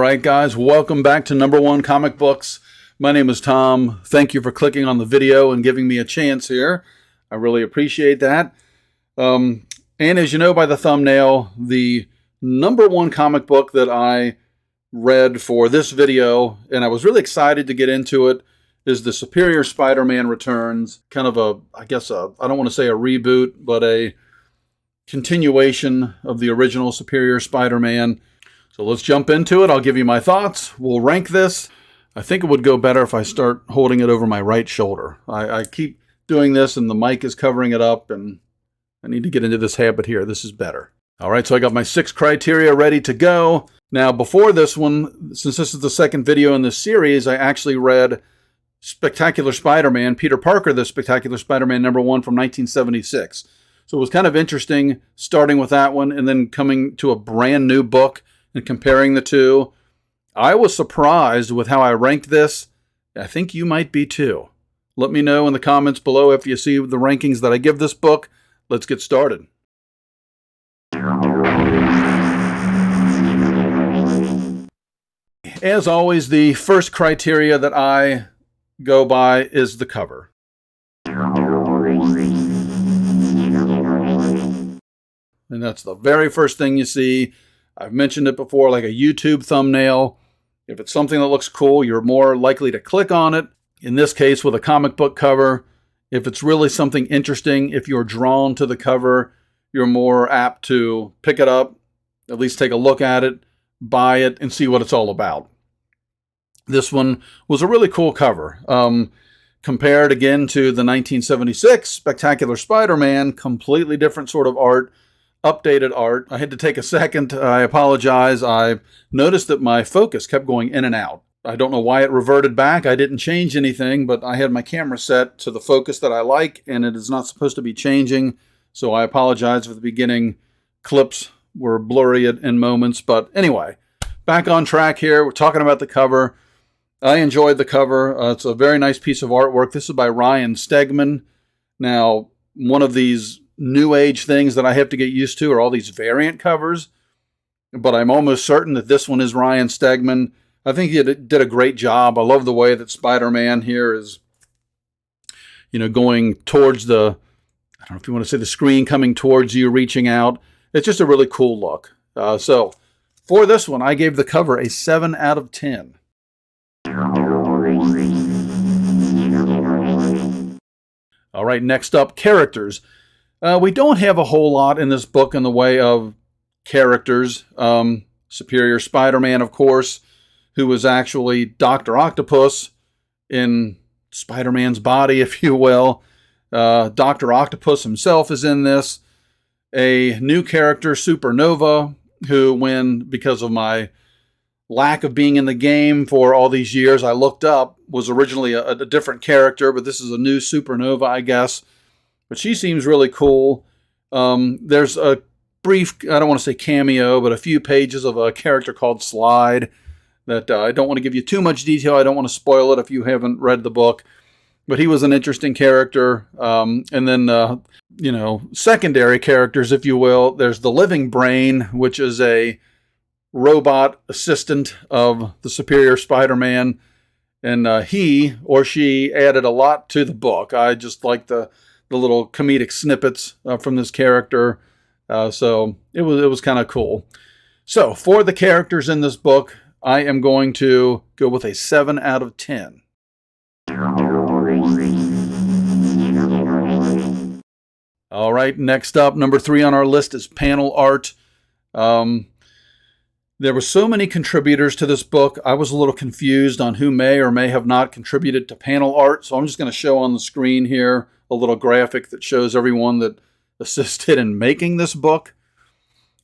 right, guys, welcome back to Number One Comic Books. My name is Tom. Thank you for clicking on the video and giving me a chance here. I really appreciate that. And as you know by the thumbnail, the number one comic book that I read for this video, and I was really excited to get into it, is the Superior Spider-Man Returns. Kind of I don't want to say a reboot, but a continuation of the original Superior Spider-Man. So let's jump into it. I'll give you my thoughts. We'll rank this. I think it would go better if I start holding it over my right shoulder. I keep doing this and the mic is covering it up, and I need to get into this habit here. This is better. All right, so I got my 6 criteria ready to go. Now, before this one, since this is the second video in this series, I actually read Spectacular Spider-Man, Peter Parker, the Spectacular Spider-Man #1 from 1976. So it was kind of interesting starting with that one and then coming to a brand new book and comparing the two. I was surprised with how I ranked this. I think you might be too. Let me know in the comments below if you see the rankings that I give this book. Let's get started. As always, the first criteria that I go by is the cover. And that's the very first thing you see. I've mentioned it before, like a YouTube thumbnail. If it's something that looks cool, you're more likely to click on it. In this case, with a comic book cover, if it's really something interesting, if you're drawn to the cover, you're more apt to pick it up, at least take a look at it, buy it, and see what it's all about. This one was a really cool cover. Compared again to the 1976 Spectacular Spider-Man, completely different sort of art. Updated art. I had to take a second. I apologize. I noticed that my focus kept going in and out. I don't know why it reverted back. I didn't change anything, but I had my camera set to the focus that I like, and it is not supposed to be changing. So I apologize for the beginning. Clips were blurry in moments. But anyway, back on track here. We're talking about the cover. I enjoyed the cover. It's a very nice piece of artwork. This is by Ryan Stegman. Now, one of these new age things that I have to get used to are all these variant covers, but I'm almost certain that this one is Ryan Stegman. I think he did a great job. I love the way that Spider-Man here is, going towards I don't know if you want to say the screen coming towards you, reaching out. It's just a really cool look. So for this one, I gave the cover a 7 out of 10. All right, next up, characters. We don't have a whole lot in this book in the way of characters. Superior Spider-Man, of course, who was actually Dr. Octopus in Spider-Man's body, if you will. Dr. Octopus himself is in this. A new character, Supernova, who, because of my lack of being in the game for all these years, I looked up, was originally a different character, but this is a new Supernova, I guess. But she seems really cool. There's a brief, I don't want to say cameo, but a few pages of a character called Slide that I don't want to give you too much detail. I don't want to spoil it if you haven't read the book. But he was an interesting character. And then, secondary characters, if you will. There's the Living Brain, which is a robot assistant of the Superior Spider-Man. And he or she added a lot to the book. I just like the little comedic snippets from this character. So it was kind of cool. So for the characters in this book, I am going to go with a 7 out of 10. All right, next up, number 3 on our list is panel art. There were so many contributors to this book. I was a little confused on who may or may have not contributed to panel art. So I'm just going to show on the screen here a little graphic that shows everyone that assisted in making this book.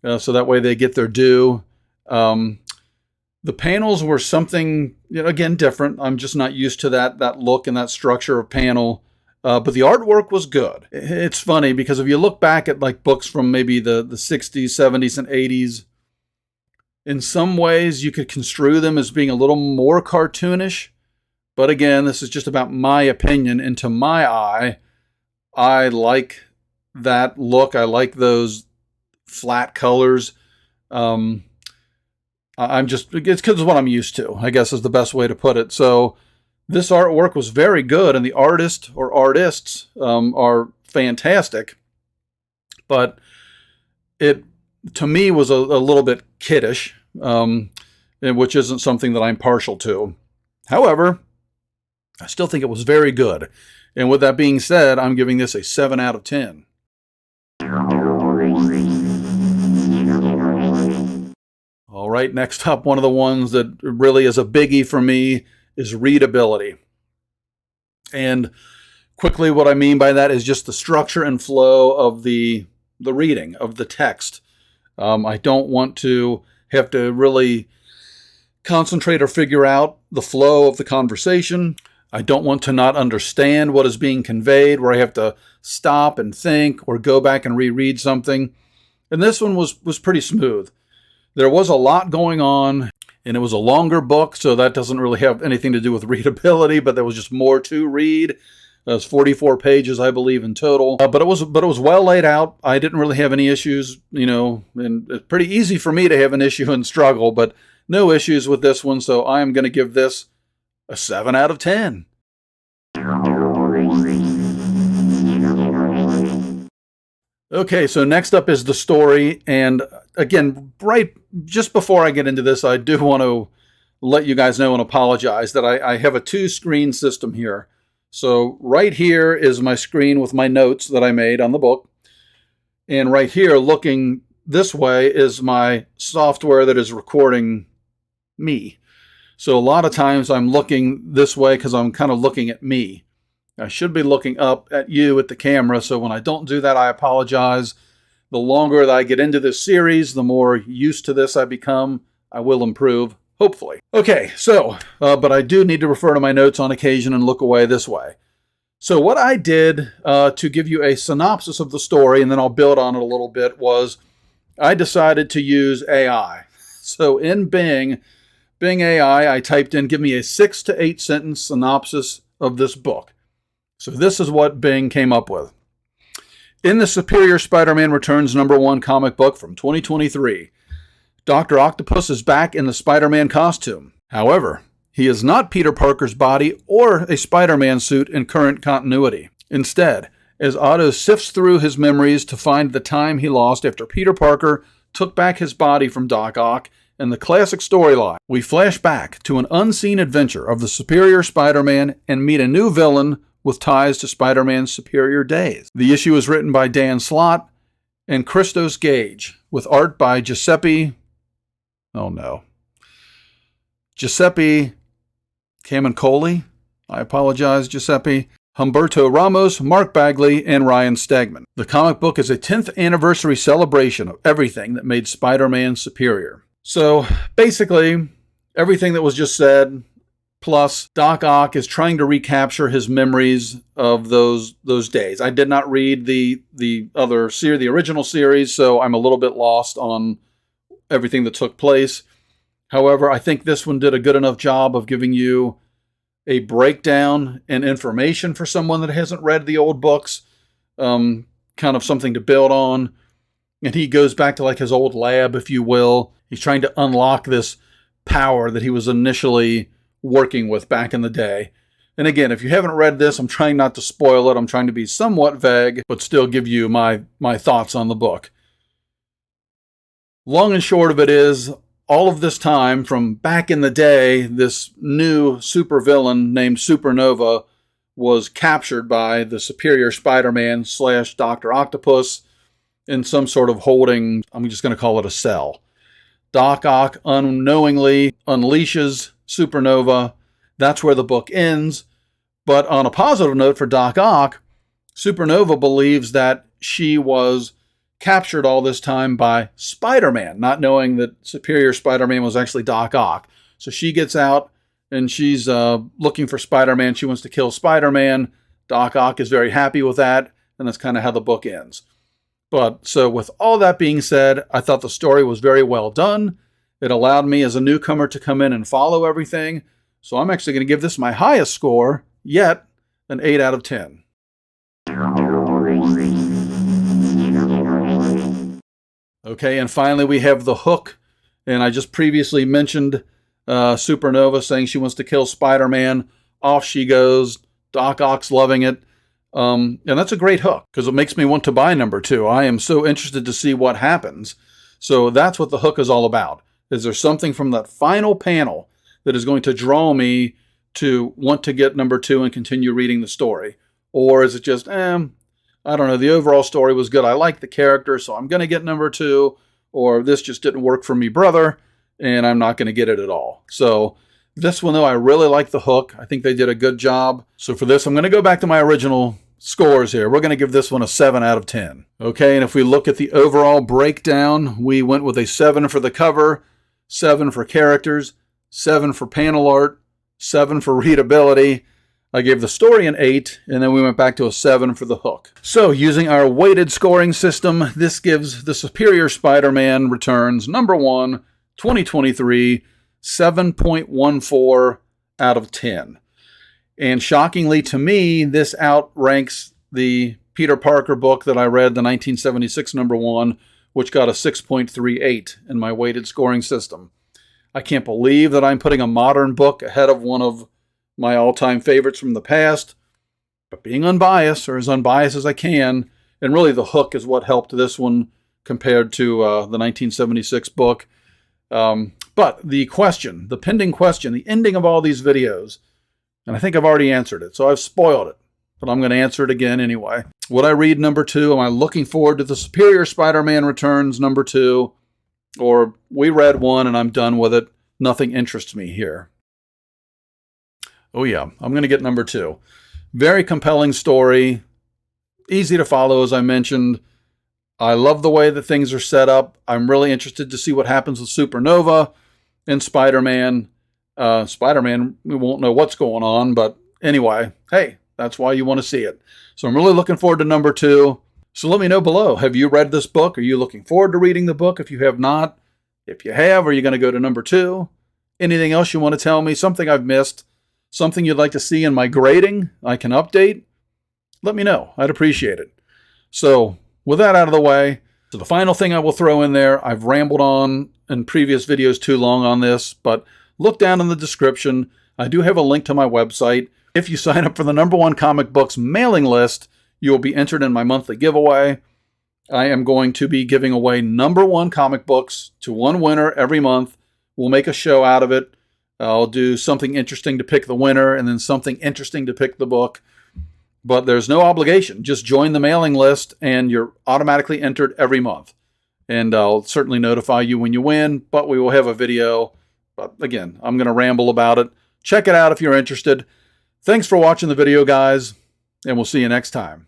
So that way they get their due. The panels were something, again, different. I'm just not used to that look and that structure of panel. But the artwork was good. It's funny because if you look back at like books from maybe the 60s, 70s, and 80s, in some ways you could construe them as being a little more cartoonish. But again, this is just about my opinion. And to my eye, I like that look. I like those flat colors. it's because of what I'm used to, I guess is the best way to put it. So this artwork was very good, and the artist or artists are fantastic. But it, to me, was a little bit kiddish, which isn't something that I'm partial to. However, I still think it was very good. And with that being said, I'm giving this a 7 out of 10. All right, next up, one of the ones that really is a biggie for me is readability. And quickly, what I mean by that is just the structure and flow of the reading of the text. I don't want to have to really concentrate or figure out the flow of the conversation. I don't want to not understand what is being conveyed, where I have to stop and think or go back and reread something. And this one was pretty smooth. There was a lot going on, and it was a longer book, so that doesn't really have anything to do with readability, but there was just more to read. It was 44 pages, I believe, in total. But it was well laid out. I didn't really have any issues, and it's pretty easy for me to have an issue and struggle, but no issues with this one, so I am going to give this a 7 out of 10. Okay, so next up is the story, and again, right just before I get into this, I do want to let you guys know and apologize that I have a 2-screen system here. So right here is my screen with my notes that I made on the book, and right here, looking this way, is my software that is recording me. So a lot of times I'm looking this way because I'm kind of looking at me. I should be looking up at you at the camera, so when I don't do that, I apologize. The longer that I get into this series, the more used to this I become. I will improve, hopefully. Okay, so, but I do need to refer to my notes on occasion and look away this way. So what I did to give you a synopsis of the story, and then I'll build on it a little bit, was I decided to use AI. So in Bing AI, I typed in, give me a 6 to 8 sentence synopsis of this book. So this is what Bing came up with. In the Superior Spider-Man Returns #1 comic book from 2023, Dr. Octopus is back in the Spider-Man costume. However, he is not Peter Parker's body or a Spider-Man suit in current continuity. Instead, as Otto sifts through his memories to find the time he lost after Peter Parker took back his body from Doc Ock and the classic storyline, we flash back to an unseen adventure of the Superior Spider-Man and meet a new villain with ties to Spider-Man's superior days. The issue is written by Dan Slott and Christos Gage, with art by Giuseppe Camuncoli. I apologize, Giuseppe. Humberto Ramos, Mark Bagley, and Ryan Stegman. The comic book is a 10th anniversary celebration of everything that made Spider-Man superior. So, basically, everything that was just said, plus Doc Ock is trying to recapture his memories of those days. I did not read the original series, so I'm a little bit lost on everything that took place. However, I think this one did a good enough job of giving you a breakdown and information for someone that hasn't read the old books, kind of something to build on. And he goes back to like his old lab, if you will. He's trying to unlock this power that he was initially working with back in the day. And again, if you haven't read this, I'm trying not to spoil it. I'm trying to be somewhat vague, but still give you my thoughts on the book. Long and short of it is, all of this time, from back in the day, this new supervillain named Supernova was captured by the Superior Spider-Man / Dr. Octopus in some sort of holding, I'm just going to call it a cell. Doc Ock unknowingly unleashes Supernova. That's where the book ends. But on a positive note for Doc Ock, Supernova believes that she was captured all this time by Spider-Man, not knowing that Superior Spider-Man was actually Doc Ock. So she gets out and she's looking for Spider-Man. She wants to kill Spider-Man. Doc Ock is very happy with that, and that's kind of how the book ends. But so with all that being said, I thought the story was very well done. It allowed me as a newcomer to come in and follow everything. So I'm actually going to give this my highest score yet, an 8 out of 10. Okay, and finally we have the hook And I just previously mentioned Supernova saying she wants to kill Spider-Man. Off she goes. Doc Ock's loving it. And that's a great hook because it makes me want to buy number 2. I am so interested to see what happens. So that's what the hook is all about. Is there something from that final panel that is going to draw me to want to get number 2 and continue reading the story? Or is it just, I don't know, the overall story was good. I like the character, so I'm going to get number 2. Or this just didn't work for me, brother, and I'm not going to get it at all. So this one, though, I really like the hook. I think they did a good job. So for this, I'm going to go back to my original scores here. We're going to give this one a 7 out of 10. Okay, and if we look at the overall breakdown, we went with a 7 for the cover, 7 for characters, 7 for panel art, 7 for readability. I gave the story an 8, and then we went back to a 7 for the hook. So, using our weighted scoring system, this gives The Superior Spider-Man Returns number 1, 2023, 7.14 out of 10. And shockingly to me, this outranks the Peter Parker book that I read, the 1976 number 1, which got a 6.38 in my weighted scoring system. I can't believe that I'm putting a modern book ahead of one of my all-time favorites from the past, but being unbiased, or as unbiased as I can, and really the hook is what helped this one compared to the 1976 book. But the question, the pending question, the ending of all these videos, and I think I've already answered it, so I've spoiled it, but I'm going to answer it again anyway. Would I read number 2? Am I looking forward to The Superior Spider-Man Returns number 2? Or we read 1 and I'm done with it. Nothing interests me here. Oh yeah, I'm going to get number 2. Very compelling story. Easy to follow, as I mentioned. I love the way that things are set up. I'm really interested to see what happens with Supernova and Spider-Man. Spider-Man, we won't know what's going on, but anyway, hey, that's why you want to see it. So I'm really looking forward to number 2. So let me know below. Have you read this book? Are you looking forward to reading the book? If you have not, if you have, are you going to go to number 2? Anything else you want to tell me? Something I've missed? Something you'd like to see in my grading I can update? Let me know. I'd appreciate it. So with that out of the way, so the final thing I will throw in there, I've rambled on in previous videos too long on this, but look down in the description. I do have a link to my website. If you sign up for the number 1 comic books mailing list, you will be entered in my monthly giveaway. I am going to be giving away number 1 comic books to one winner every month. We'll make a show out of it. I'll do something interesting to pick the winner and then something interesting to pick the book. But there's no obligation. Just join the mailing list and you're automatically entered every month. And I'll certainly notify you when you win, but we will have a video. But again, I'm going to ramble about it. Check it out if you're interested. Thanks for watching the video, guys, and we'll see you next time.